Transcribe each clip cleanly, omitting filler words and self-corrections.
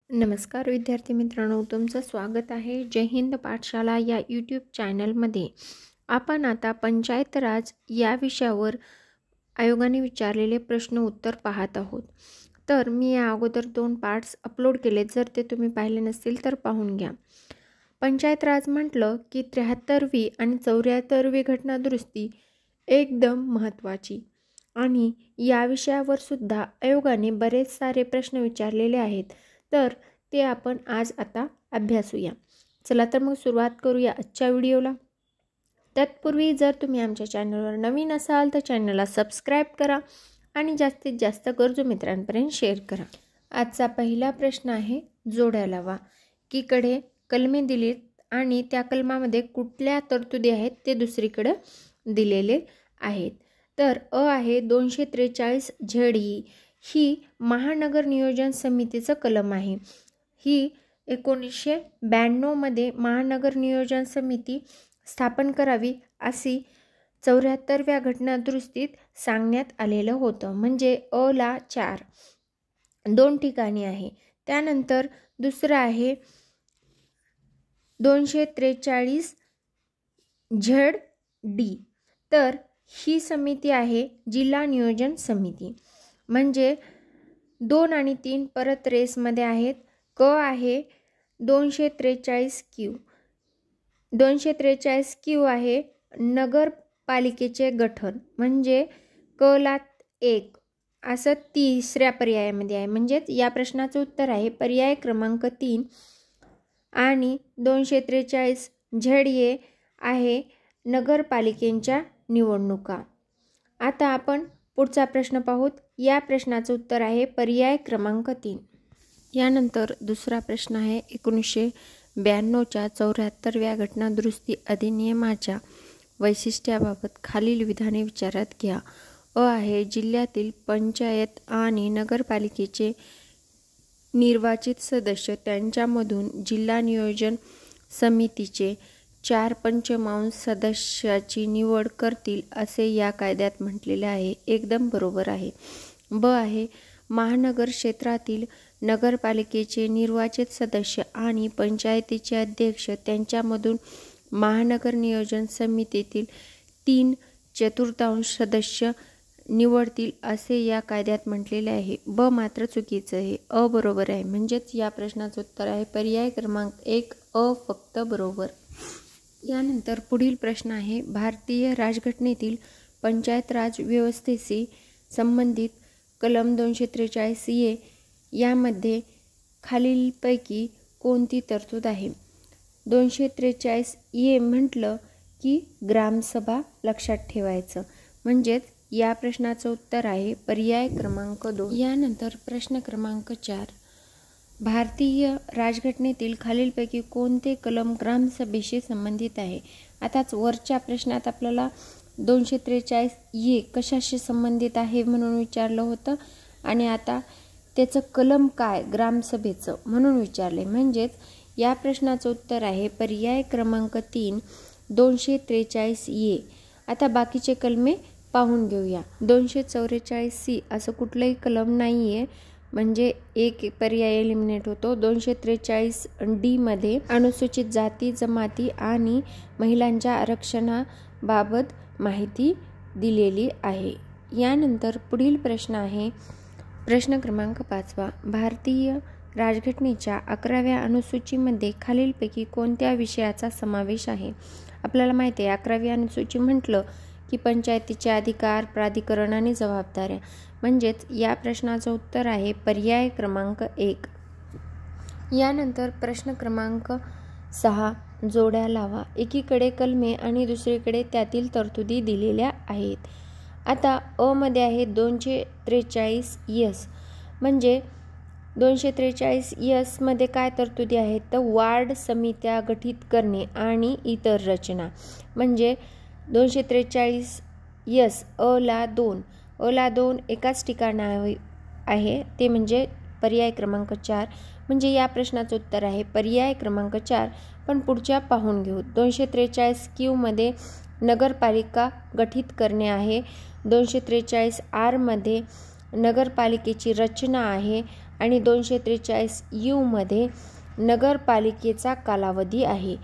नमस्कार विद्यार्थी मित्रांनो, तुमचं स्वागत आहे जय हिंद पाठशाला या यूट्यूब चॅनलमध्ये। आपण आता पंचायत राज या विषयावर आयोगाने विचारलेले प्रश्न उत्तर पाहत आहोत। तर मी या अगोदर 2 पार्ट्स अपलोड केले, जर ते तुम्ही पाहिले नसतील तर पाहून घ्या। पंचायत राज म्हटलं की 73वी आणि 74वी घटना दुरुस्ती एकदम महत्त्वाची आणि या विषयावर सुद्धा आयोगाने बरेच सारे प्रश्न विचारलेले आहेत, तर ते आपण आज आता अभ्यासूया। चला तर मग सुरुवात करूया आजच्या व्हिडिओला। तत्पूर्वी जर तुम्ही आमच्या चॅनलवर नवीन असाल तर चॅनलला सबस्क्राईब करा आणि जास्तीत जास्त गरजू मित्रांपर्यंत शेअर करा। आजचा पहिला प्रश्न आहे, जोड्या लावा। एकीकडे कलमे दिलीत आणि त्या कलमामध्ये कुठल्या तरतुदी आहेत ते दुसरीकडे दिलेले आहेत। तर अ आहे 243 झेडी ही महानगर नियोजन समितीचं कलम आहे। ही 1992 मध्ये महानगर नियोजन समिती स्थापन करावी अशी 74व्या घटना दुरुस्तीत सांगण्यात आलेलं होतं। म्हणजे अ ला 2 ठिकाणी आहे। त्यानंतर दुसरं आहे 243 झेड डी। तर ही समिती आहे जिल्हा नियोजन समिती। म्हणजे 2 आणि 3 परत रेसमध्ये आहेत। क आहे 243 क्यू। 243 क्यू आहे नगरपालिकेचे गठन। म्हणजे क ला 1 असं तिसऱ्या पर्यायामध्ये आहे। म्हणजेच या प्रश्नाचं उत्तर आहे पर्याय क्रमांक 3 आणि 243 झेड ए आहे नगरपालिकेच्या निवडणुका। आता आपण पुढचा प्रश्न पाहूत। या प्रश्नाचं उत्तर आहे पर्याय क्रमांक 3। यानंतर दुसरा प्रश्न आहे 1992च्या 74व्या घटना दुरुस्ती अधिनियमाच्या वैशिष्ट्याबाबत खालील विधाने विचारात घ्या। अ आहे जिल्ह्यातील पंचायत आणि नगरपालिकेचे निर्वाचित सदस्य त्यांच्यामधून जिल्हा नियोजन समितीचे 4/5 सदस्याची निवड करतील असे या कायद्यात म्हटलेले आहे। एकदम बरोबर आहे। ब आहे महानगर क्षेत्रातील नगरपालिकेचे निर्वाचित सदस्य आणि पंचायतीचे अध्यक्ष त्यांच्यामधून महानगर नियोजन समितीतील 3/4 सदस्य निवडतील असे या कायद्यात म्हटलेले आहे। ब मात्र चुकीचं आहे। अ बरोबर आहे। म्हणजेच या प्रश्नाचं उत्तर आहे पर्याय क्रमांक 1 अ फक्त बरोबर। यानंतर पुढील प्रश्न आहे, भारतीय राजघटनेतील पंचायत राज व्यवस्थेशी संबंधित कलम 243 ए यामध्ये खालीलपैकी कोणती तरतूद आहे। 243 ए म्हटलं की ग्रामसभा लक्षात ठेवायचं। म्हणजेच या प्रश्नाचं उत्तर आहे पर्याय क्रमांक 2। यानंतर प्रश्न क्रमांक 4, भारतीय राजघटनेतील खालीलपैकी कोणते कलम ग्रामसभेशी संबंधित आहे। आताच वरच्या प्रश्नात आपल्याला 243 ए कशाशी संबंधित आहे म्हणून विचारलं होतं आणि आता त्याचं कलम काय ग्रामसभेचं म्हणून विचारले। म्हणजेच या प्रश्नाचं उत्तर आहे पर्याय क्रमांक 3 243 ए। आता बाकीचे कलमे पाहून घेऊया। 244 सी असं कुठलंही कलम नाही आहे, म्हणजे एक पर्याय एलिमिनेट होतो। 243 डी मध्ये अनुसूचित जाती जमाती आणि महिलांच्या आरक्षणाबाबत माहिती दिलेली आहे। यानंतर पुढील प्रश्न आहे प्रश्न क्रमांक 5, भारतीय राजघटनेच्या 11व्या अनुसूचीमध्ये खालीलपैकी कोणत्या विषयाचा समावेश आहे। आपल्याला माहिती आहे 11वी अनुसूची म्हटलं की पंचायतीचे अधिकार, प्राधिकरण आणि जबाबदाऱ्या। म्हणजेच या प्रश्नाचं उत्तर आहे पर्याय क्रमांक 1। यानंतर प्रश्न क्रमांक 6, जोड्या लावा। एकीकडे कलमे आणि दुसरीकडे त्यातील तरतुदी दिलेल्या आहेत। आता अ मध्ये आहे 243 एस। म्हणजे 243 एस मध्ये काय तरतुदी आहेत तर वार्ड समित्या गठीत करणे आणि इतर रचना। म्हणजे 243 एस अ ला 2 एकाच ठिकाणी आहे, ते म्हणजे पर्याय क्रमांक 4। म्हणजे या प्रश्नाचं उत्तर आहे पर्याय क्रमांक 4। पण पुढच्या पाहून घेऊ। 243 क्यू मध्ये नगरपालिका गठीत करणे आहे। 243 आर मध्ये नगरपालिकेची रचना आहे आणि 243 मध्ये नगरपालिकेचा कालावधी आहे.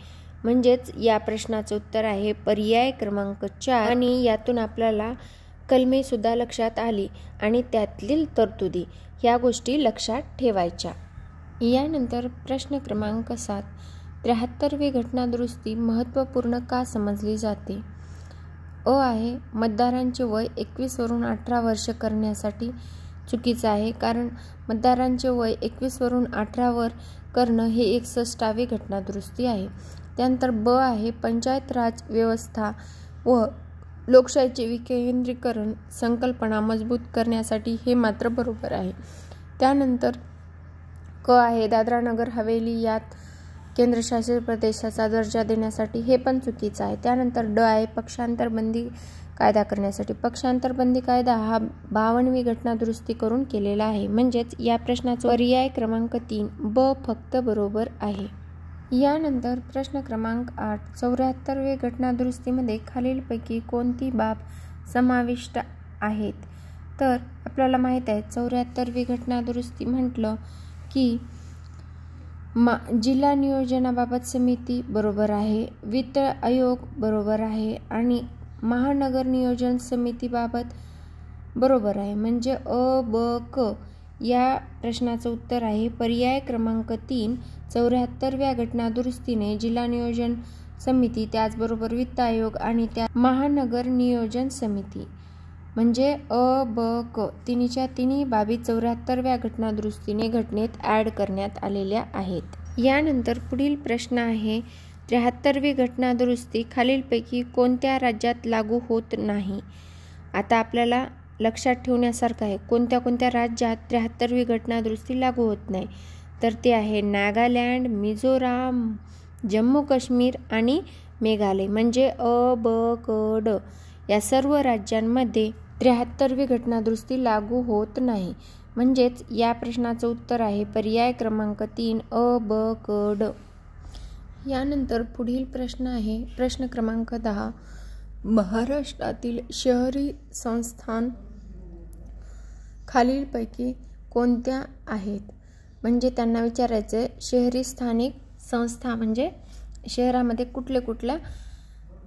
म्हणजेच या प्रश्नाचं उत्तर आहे पर्याय क्रमांक 4 आणि यातून आपल्याला कलमे सुद्धा लक्षात आली आणि त्यातील तरतुदी ह्या गोष्टी लक्षात ठेवायच्या. यानंतर प्रश्न क्रमांक 7, 73वी घटनादुरुस्ती महत्त्वपूर्ण का समजली जाते? अ आहे मतदारांचे वय 21 वरून 18 वर्ष करण्यासाठी चुकीचं आहे, कारण मतदारांचे वय 21 वरून 18 वर करणं हे 61वी घटनादुरुस्ती आहे. त्यानंतर ब आहे पंचायत राज व्यवस्था व लोकशाहीचे विकेंद्रीकरण संकल्पना मजबूत करण्यासाठी हे मात्र बरोबर आहे. त्यानंतर क आहे दादरा नगर हवेली यात केंद्रशासित प्रदेशाचा दर्जा देण्यासाठी हे पण चुकीचं आहे. त्यानंतर ड आहे पक्षांतरबंदी कायदा करण्यासाठी. पक्षांतरबंदी कायदा हा 52वी घटनादुरुस्ती करून केलेला आहे. म्हणजेच या प्रश्नाचा पर्याय क्रमांक 3 ब फक्त बरोबर आहे. यानंतर प्रश्न क्रमांक 8, 74वे घटनादुरुस्तीमध्ये खालीलपैकी कोणती बाब समाविष्ट आहेत? तर आपल्याला माहीत आहे 74वी घटनादुरुस्ती म्हटलं की जिल्हा नियोजनाबाबत समिती बरोबर आहे, वित्त आयोग बरोबर आहे आणि महानगर नियोजन समितीबाबत बरोबर आहे. म्हणजे अ ब क या प्रश्नाचं उत्तर आहे पर्याय क्रमांक 3. 74व्या घटनादुरुस्तीने जिल्हा नियोजन समिती, त्याचबरोबर वित्त आयोग आणि त्या महानगर नियोजन समिती म्हणजे अ ब क तिन्हीच्या तिन्ही बाबी 74व्या घटनादुरुस्तीने घटनेत ॲड करण्यात आलेल्या आहेत. यानंतर पुढील प्रश्न आहे 73वी घटनादुरुस्ती खालीलपैकी कोणत्या राज्यात लागू होत नाही? आता आपल्याला लक्षात ठेवण्यासारखं आहे कोणत्या कोणत्या राज्यात 73वी घटनादुरुस्ती लागू होत नाही. तर ते आहे नागालँड, मिझोराम, जम्मू काश्मीर आणि मेघालय. म्हणजे अ ब क ड या सर्व राज्यांमध्ये 73वी घटनादुरुस्ती लागू होत नाही. म्हणजेच या प्रश्नाचं उत्तर आहे पर्याय क्रमांक 3 अ ब क ड. यानंतर पुढील प्रश्न आहे प्रश्न क्रमांक 10, महाराष्ट्रातील शहरी संस्थान खालीलपैकी कोणत्या आहेत? म्हणजे त्यांना विचारायचं शहरी स्थानिक संस्था म्हणजे शहरामध्ये कुठल्या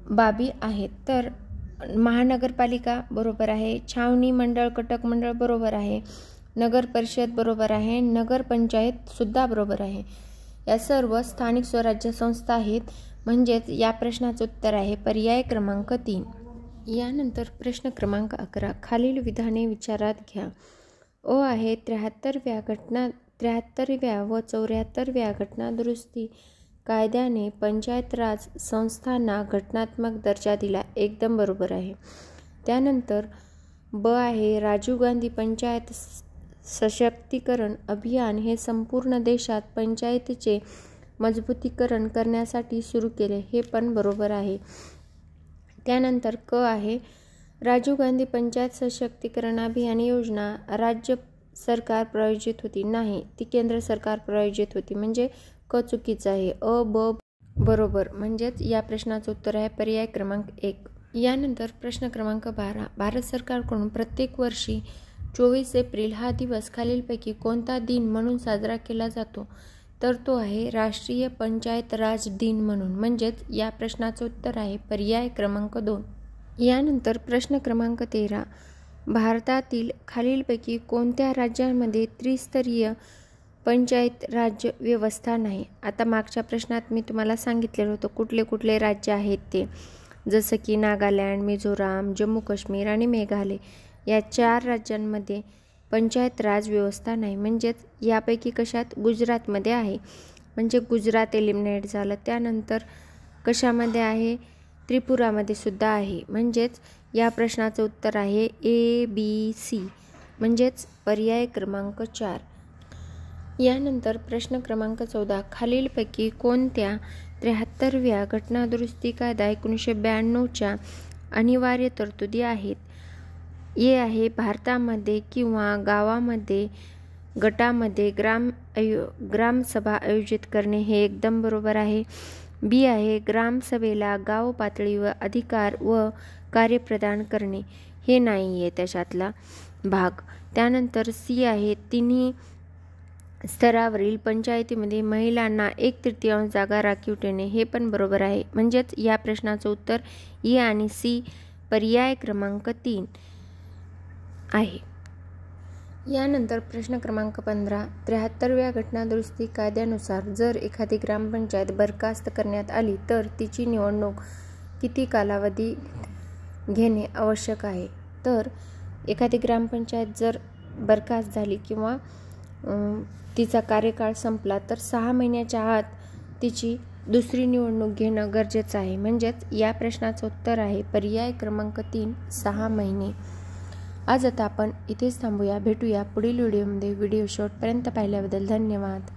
बाबी आहेत? तर महानगरपालिका बरोबर आहे, छावणी मंडळ, कटक मंडळ बरोबर आहे, नगर परिषद बरोबर आहे, नगर पंचायत सुद्धा बरोबर आहे. या सर्व स्थानिक स्वराज्य संस्था आहेत. म्हणजेच या प्रश्नाचं उत्तर आहे पर्याय क्रमांक 3. यानंतर प्रश्न क्रमांक 11, खालील विधाने विचारात घ्या. अ आहे 73व्या व 74व्या घटनादुरुस्ती कायद्याने पंचायत राज संस्थांना घटनात्मक दर्जा दिला. एकदम बरोबर आहे. त्यानंतर ब आहे राजीव गांधी पंचायत सशक्तीकरण अभियान हे संपूर्ण देशात पंचायतीचे मजबूतीकरण करण्यासाठी सुरू केले. हे पण बरोबर आहे. त्यानंतर क आहे राजीव गांधी पंचायत सशक्तीकरण अभियान योजना राज्य सरकार प्रायोजित होती. नाही, ती केंद्र सरकार प्रायोजित होती. म्हणजे क चुकीचं आहे. अ ब बरोबर. म्हणजेच या प्रश्नाचं उत्तर आहे पर्याय क्रमांक 1. यानंतर प्रश्न क्रमांक 12, भारत सरकारकडून प्रत्येक वर्षी 24 एप्रिल हा दिवस खालीलपैकी कोणता दिन म्हणून साजरा केला जातो? तर तो आहे राष्ट्रीय पंचायत राज दिन म्हणून. म्हणजेच या प्रश्नाचं उत्तर आहे पर्याय क्रमांक 2. यानंतर प्रश्न क्रमांक 13, भारतातील खालीलपैकी कोणत्या राज्यांमध्ये त्रिस्तरीय पंचायत राज्य व्यवस्था नाही? आता मागच्या प्रश्नात मी तुम्हाला सांगितलेलं होतं कुठले कुठले राज्य आहेत ते, जसं की नागालँड, मिझोराम, जम्मू काश्मीर आणि मेघालय या 4 राज्यांमध्ये पंचायत राज व्यवस्था नाही. म्हणजेच यापैकी कशात? गुजरातमध्ये आहे. म्हणजे गुजरात एलिमिनेट झालं. त्यानंतर कशामध्ये आहे? त्रिपुरामध्ये सुद्धा आहे. म्हणजेच या प्रश्नाचं उत्तर आहे ए बी सी. म्हणजेच पर्याय क्रमांक 4. यानंतर प्रश्न क्रमांक 14, खालीलपैकी कोणत्या 73व्या घटनादुरुस्ती कायदा 1992च्या अनिवार्य तरतुदी आहेत? ए आहे भारतामध्ये किंवा गावामध्ये गटामध्ये ग्रामसभा आयोजित करणे. हे एकदम बरोबर आहे. बी आहे ग्रामसभेला गाव पातळीवर अधिकार व कार्य प्रदान करणे. हे नाही आहे त्याच्यातला भाग. त्यानंतर सी आहे तिन्ही स्तरावरील पंचायतीमध्ये महिलांना 1/3 जागा राखीव ठेवणे हे पण बरोबर आहे. म्हणजेच या प्रश्नाचं उत्तर ई आणि सी पर्याय क्रमांक 3 आहे. यानंतर प्रश्न क्रमांक 15. 73व्या घटनादुरुस्ती कायद्यानुसार जर एखादी ग्रामपंचायत बरखास्त करण्यात आली तर तिची निवडणूक किती कालावधी घेणे आवश्यक आहे? तर एखादी ग्रामपंचायत जर बरखास्त झाली किंवा तिचा कार्यकाळ संपला तर 6 महिन्याच्या आत तिची दुसरी निवडणूक घेणं गरजेचं आहे. म्हणजेच या प्रश्नाचं उत्तर आहे पर्याय क्रमांक 3 6 महिने. आज आता आपण इथेच थांबूया. भेटूया पुढील व्हिडिओमध्ये. व्हिडिओ शेवटपर्यंत पाहिल्याबद्दल धन्यवाद.